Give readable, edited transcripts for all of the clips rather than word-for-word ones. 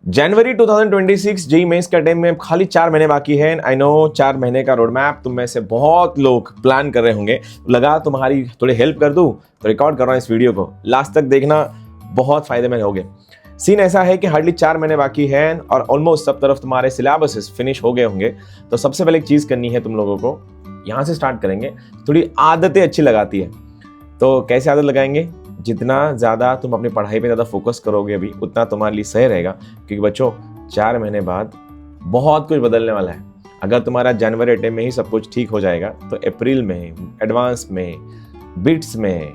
जनवरी 2026 JEE mains का time में खाली 4 महीने बाकी है। आई नो 4 महीने का रोड मैप तुम में से बहुत लोग प्लान कर रहे होंगे। लगा तुम्हारी थोड़ी हेल्प कर दूं तो रिकॉर्ड कर रहा हूं इस वीडियो को, लास्ट तक देखना, बहुत फायदे में होगे। सीन ऐसा है कि हार्डली 4 महीने बाकी है और ऑलमोस्ट सब तरफ तुम्हारे सिलेबसेस फिनिश हो गए होंगे। तो सबसे पहले एक चीज करनी है तुम लोगों को, यहां से स्टार्ट करेंगे। थोड़ी आदतें अच्छी लगाती है, तो कैसे आदत लगाएंगे? जितना ज़्यादा तुम अपनी पढ़ाई पे ज़्यादा फोकस करोगे अभी, उतना तुम्हारे लिए सही रहेगा। क्योंकि बच्चों 4 महीने बाद बहुत कुछ बदलने वाला है। अगर तुम्हारा जनवरी अटेम्प्ट में ही सब कुछ ठीक हो जाएगा तो अप्रैल में, एडवांस में, बिट्स में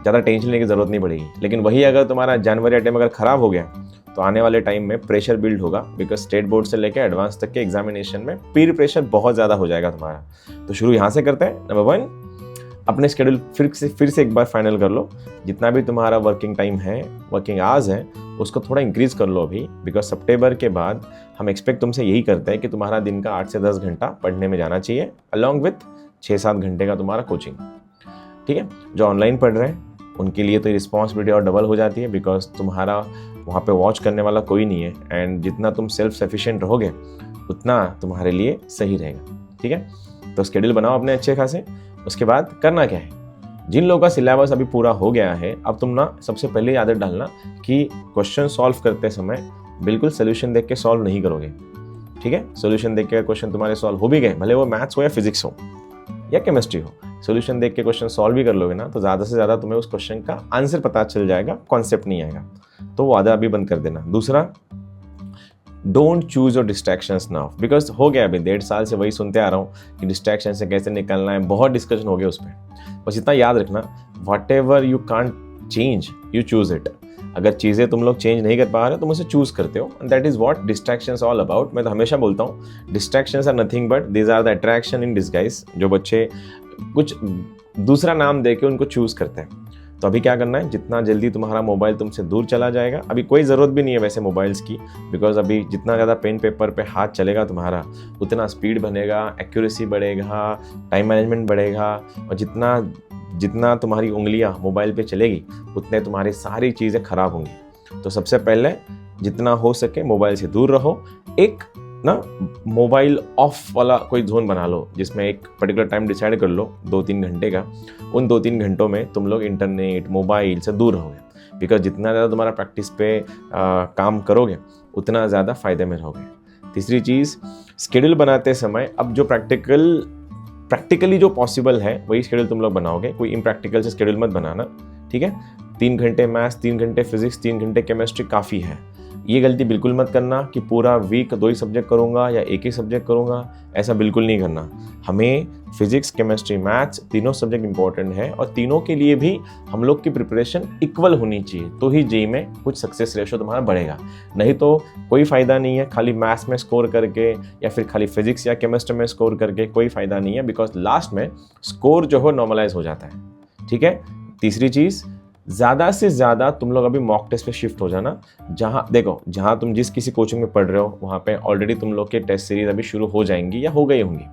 ज़्यादा टेंशन लेने की ज़रूरत नहीं पड़ेगी। लेकिन वही अगर तुम्हारा जनवरी अटेम्प्ट अगर ख़राब हो गया तो आने वाले टाइम में प्रेशर बिल्ड होगा। बिकॉज स्टेट बोर्ड से लेकर एडवांस तक के एग्जामिनेशन में पीर प्रेशर बहुत ज़्यादा हो जाएगा तुम्हारा। तो शुरू यहाँ से करते हैं। नंबर 1, अपने शेड्यूल फिर से एक बार फाइनल कर लो। जितना भी तुम्हारा वर्किंग टाइम है, वर्किंग आवर्स है, उसको थोड़ा इंक्रीज कर लो अभी। बिकॉज सितंबर के बाद हम एक्सपेक्ट तुमसे यही करते हैं कि तुम्हारा दिन का 8 से 10 घंटा पढ़ने में जाना चाहिए, अलॉन्ग विथ 6-7 घंटे का तुम्हारा कोचिंग। ठीक है, जो ऑनलाइन पढ़ रहे हैं उनके लिए तो रिस्पॉन्सिबिलिटी और डबल हो जाती है। बिकॉज तुम्हारा वहाँ पे वॉच करने वाला कोई नहीं है, एंड जितना तुम सेल्फ सफिशिएंट रहोगे उतना तुम्हारे लिए सही रहेगा। ठीक है, तो शेड्यूल बनाओ अपने अच्छे खासे। उसके बाद करना क्या है, जिन लोगों का सिलेबस अभी पूरा हो गया है, अब तुम ना सबसे पहले आदत डालना कि क्वेश्चन सॉल्व करते समय बिल्कुल सोल्यूशन देख के सॉल्व नहीं करोगे। ठीक है, सोल्यूशन देख के क्वेश्चन तुम्हारे सॉल्व हो भी गए, भले वो मैथ्स हो या फिजिक्स हो या केमिस्ट्री हो, सोल्यूशन देख के क्वेश्चन सॉल्व भी कर लोगे ना तो ज़्यादा से ज़्यादा तुम्हें उस क्वेश्चन का आंसर पता चल जाएगा, कॉन्सेप्ट नहीं आएगा। तो वो आदत अभी बंद कर देना। दूसरा, don't choose your distractions now. Because हो गया अभी 1.5 साल से वही सुनते आ रहा हूँ कि डिस्ट्रैक्शन से कैसे निकलना है, बहुत डिस्कशन हो गया उस पर। बस इतना याद रखना, what ever you can't change you choose it. अगर चीज़ें तुम लोग चेंज नहीं कर पा रहे हो तुम उसे चूज करते हो, and that is what distractions all about. मैं तो हमेशा बोलता हूँ distractions are nothing but these are the attraction in disguise. जो बच्चे कुछ दूसरा नाम दे के उनको चूज करते हैं। तो अभी क्या करना है, जितना जल्दी तुम्हारा मोबाइल तुमसे दूर चला जाएगा, अभी कोई ज़रूरत भी नहीं है वैसे मोबाइल्स की। बिकॉज अभी जितना ज़्यादा पेन पेपर पे हाथ चलेगा तुम्हारा, उतना स्पीड बनेगा, एक्यूरेसी बढ़ेगा, टाइम मैनेजमेंट बढ़ेगा। और जितना तुम्हारी उंगलियां मोबाइल पे चलेगी उतने तुम्हारी सारी चीज़ें खराब होंगी। तो सबसे पहले जितना हो सके मोबाइल से दूर रहो। एक ना मोबाइल ऑफ वाला कोई जोन बना लो, जिसमें एक पर्टिकुलर टाइम डिसाइड कर लो 2-3 घंटे का। उन 2-3 घंटों में तुम लोग इंटरनेट, मोबाइल से दूर रहोगे। बिकॉज जितना ज़्यादा तुम्हारा प्रैक्टिस पे काम करोगे उतना ज़्यादा फ़ायदे में रहोगे। तीसरी चीज़, शेड्यूल बनाते समय अब जो प्रैक्टिकली जो पॉसिबल है वही शेड्यूल तुम लोग बनाओगे। कोई इम्प्रैक्टिकल से शेड्यूल मत बनाना। ठीक है, 3 घंटे मैथ्स, 3 घंटे फिजिक्स, 3 घंटे केमिस्ट्री काफ़ी है। ये गलती बिल्कुल मत करना कि पूरा वीक 2 ही सब्जेक्ट करूंगा या एक ही सब्जेक्ट करूंगा, ऐसा बिल्कुल नहीं करना। हमें फिजिक्स, केमिस्ट्री, मैथ्स तीनों सब्जेक्ट इंपॉर्टेंट है और तीनों के लिए भी हम लोग की प्रिपरेशन इक्वल होनी चाहिए, तो ही जेईई में कुछ सक्सेस रेशो तुम्हारा बढ़ेगा। नहीं तो कोई फ़ायदा नहीं है खाली मैथ्स में स्कोर करके या फिर खाली फिजिक्स या केमिस्ट्री में स्कोर करके, कोई फ़ायदा नहीं है। बिकॉज लास्ट में स्कोर जो हो नॉर्मलाइज हो जाता है। ठीक है, तीसरी चीज़, ज़्यादा से ज़्यादा तुम लोग अभी मॉक टेस्ट पे शिफ्ट हो जाना। जहाँ तुम जिस किसी कोचिंग में पढ़ रहे हो वहाँ पे ऑलरेडी तुम लोग के टेस्ट सीरीज अभी शुरू हो जाएंगी या हो गई होंगी।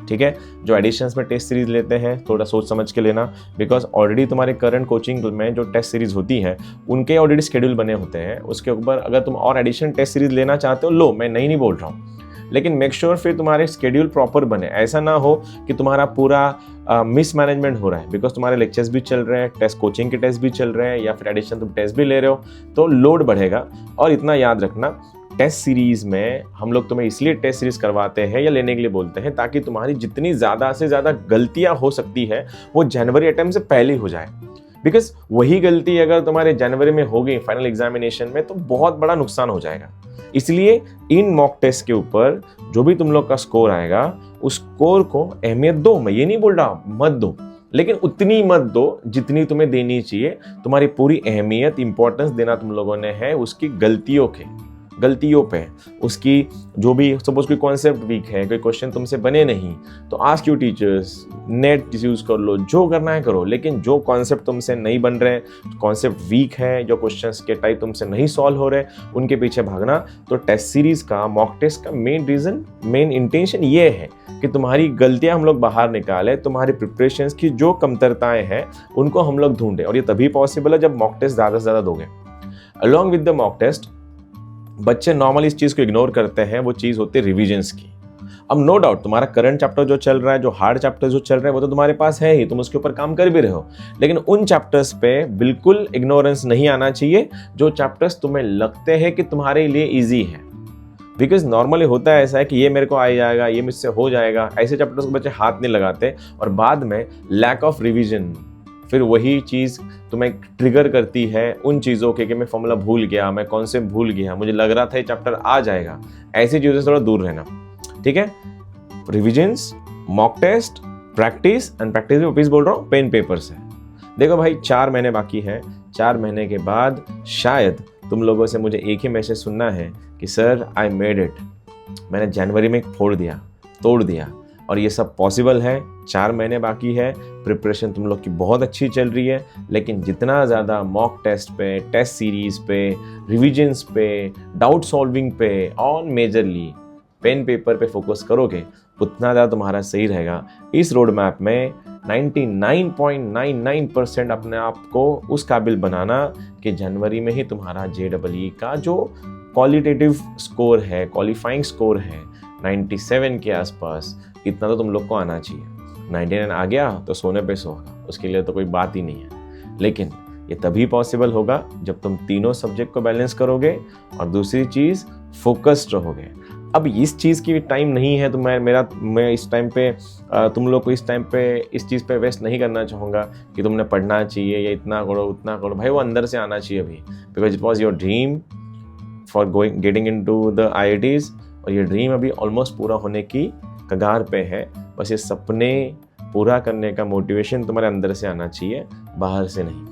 ठीक है, जो एडिशंस में टेस्ट सीरीज लेते हैं थोड़ा सोच समझ के लेना। बिकॉज ऑलरेडी तुम्हारे करंट कोचिंग में जो टेस्ट सीरीज होती है उनके ऑलरेडी शेड्यूल बने होते हैं। उसके ऊपर अगर तुम और एडिशन टेस्ट सीरीज लेना चाहते हो लो, मैं नहीं बोल रहा हूँ, लेकिन मेक श्योर फिर तुम्हारे शेड्यूल प्रॉपर बने। ऐसा ना हो कि तुम्हारा पूरा मिस मैनेजमेंट हो रहा है। बिकॉज तुम्हारे लेक्चर्स भी चल रहे हैं, टेस्ट कोचिंग के टेस्ट भी चल रहे हैं, या फिर एडिशन तुम टेस्ट भी ले रहे हो, तो लोड बढ़ेगा। और इतना याद रखना, टेस्ट सीरीज में हम लोग तुम्हें इसलिए टेस्ट सीरीज करवाते हैं या लेने के लिए बोलते हैं ताकि तुम्हारी जितनी ज़्यादा से ज़्यादा गलतियाँ हो सकती है वो जनवरी अटेम्प्ट से पहले हो जाए। बिकॉज वही गलती अगर तुम्हारे जनवरी में हो गई फाइनल एग्जामिनेशन में तो बहुत बड़ा नुकसान हो जाएगा। इसलिए इन मॉक टेस्ट के ऊपर जो भी तुम लोग का स्कोर आएगा उस स्कोर को अहमियत दो। मैं ये नहीं बोल रहा मत दो, लेकिन उतनी मत दो जितनी तुम्हें देनी चाहिए। तुम्हारी पूरी अहमियत, इंपॉर्टेंस देना तुम लोगों ने है उसकी गलतियों पे, उसकी जो भी सपोज कोई कॉन्सेप्ट वीक है, कोई क्वेश्चन तुमसे बने नहीं तो ask you teachers, net use कर लो, जो करना है करो। लेकिन जो कॉन्सेप्ट तुमसे नहीं बन रहे, कॉन्सेप्ट वीक है, जो क्वेश्चंस के टाइप तुमसे नहीं सॉल्व हो रहे, उनके पीछे भागना। तो टेस्ट सीरीज का, मॉक टेस्ट का मेन इंटेंशन ये है कि तुम्हारी गलतियां हम लोग बाहर निकाले, तुम्हारी प्रिपरेशंस की जो कमतरताएं हैं उनको हम लोग ढूंढे। और ये तभी पॉसिबल है जब मॉक टेस्ट ज़्यादा से ज़्यादा दोगे। Along with the mock test बच्चे नॉर्मली इस चीज़ को इग्नोर करते हैं, वो चीज़ होती है रिविजन्स की। अब नो डाउट तुम्हारा करंट चैप्टर जो चल रहा है, जो हार्ड चैप्टर जो चल रहे हैं, वो तो तुम्हारे पास है ही, तुम उसके ऊपर काम कर भी रहे हो, लेकिन उन चैप्टर्स पे बिल्कुल इग्नोरेंस नहीं आना चाहिए जो चैप्टर्स तुम्हें लगते हैं कि तुम्हारे लिए ईजी है। बिकॉज नॉर्मली होता है ऐसा है कि ये मेरे को आ जाएगा, ये मुझसे हो जाएगा, ऐसे चैप्टर्स को बच्चे हाथ नहीं लगाते और बाद में लैक ऑफ रिविजन फिर वही चीज़ तुम्हें ट्रिगर करती है उन चीज़ों के कि मैं फॉर्मूला भूल गया, मैं कॉन्सेप्ट भूल गया, मुझे लग रहा था ये चैप्टर आ जाएगा। ऐसी चीज़ों से थोड़ा दूर रहना, ठीक है। Revisions, mock test, practice and practice में वापिस बोल रहा हूँ पेन पेपर से। देखो भाई 4 महीने बाकी है, 4 महीने के बाद शायद तुम लोगों से मुझे एक ही मैसेज सुनना है कि सर आई मेड इट, मैंने जनवरी में तोड़ दिया और ये सब पॉसिबल है। 4 महीने बाकी है, प्रिपरेशन तुम लोग की बहुत अच्छी चल रही है, लेकिन जितना ज़्यादा मॉक टेस्ट पे, टेस्ट सीरीज़ पे, रिविजन्स पे, डाउट सॉल्विंग पे और मेजरली पेन पेपर पे फोकस करोगे उतना ज़्यादा तुम्हारा सही रहेगा। इस रोड मैप में 99.99% अपने आप को उस काबिल बनाना कि जनवरी में ही तुम्हारा JEE का जो क्वालिटेटिव स्कोर है, क्वालिफाइंग स्कोर है 97 के आसपास, इतना तो तुम लोग को आना चाहिए। 99 आ गया तो सोने पे सोगा, उसके लिए तो कोई बात ही नहीं है। लेकिन ये तभी पॉसिबल होगा जब तुम तीनों सब्जेक्ट को बैलेंस करोगे और दूसरी चीज़ फोकस्ड रहोगे। अब इस चीज़ की टाइम नहीं है तो मैं इस टाइम पे तुम लोग को इस टाइम पे इस चीज़ पे वेस्ट नहीं करना चाहूँगा कि तुमने पढ़ना चाहिए या इतना करो उतना करो। भाई वो अंदर से आना चाहिए अभी, because it was your dream for getting into the IITs और ये ड्रीम अभी ऑलमोस्ट पूरा होने की कगार पे है। बस ये सपने पूरा करने का मोटिवेशन तुम्हारे अंदर से आना चाहिए, बाहर से नहीं।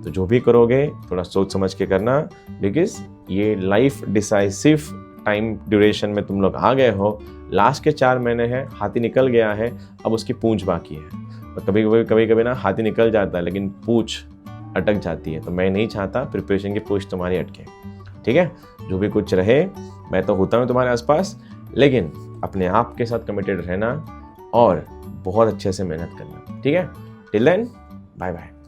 तो जो भी करोगे थोड़ा सोच समझ के करना, बिकॉज ये लाइफ डिसाइसिव टाइम ड्यूरेशन में तुम लोग आ गए हो। लास्ट के 4 महीने हैं, हाथी निकल गया है, अब उसकी पूंछ बाकी है। और कभी कभी ना हाथी निकल जाता है लेकिन पूंछ अटक जाती है। तो मैं नहीं चाहता प्रिपरेशन की पूंछ तुम्हारी अटके, ठीक है। जो भी कुछ रहे मैं तो होता हूँ तुम्हारे आसपास, लेकिन अपने आप के साथ कमिटेड रहना और बहुत अच्छे से मेहनत करना, ठीक है। Till then bye bye.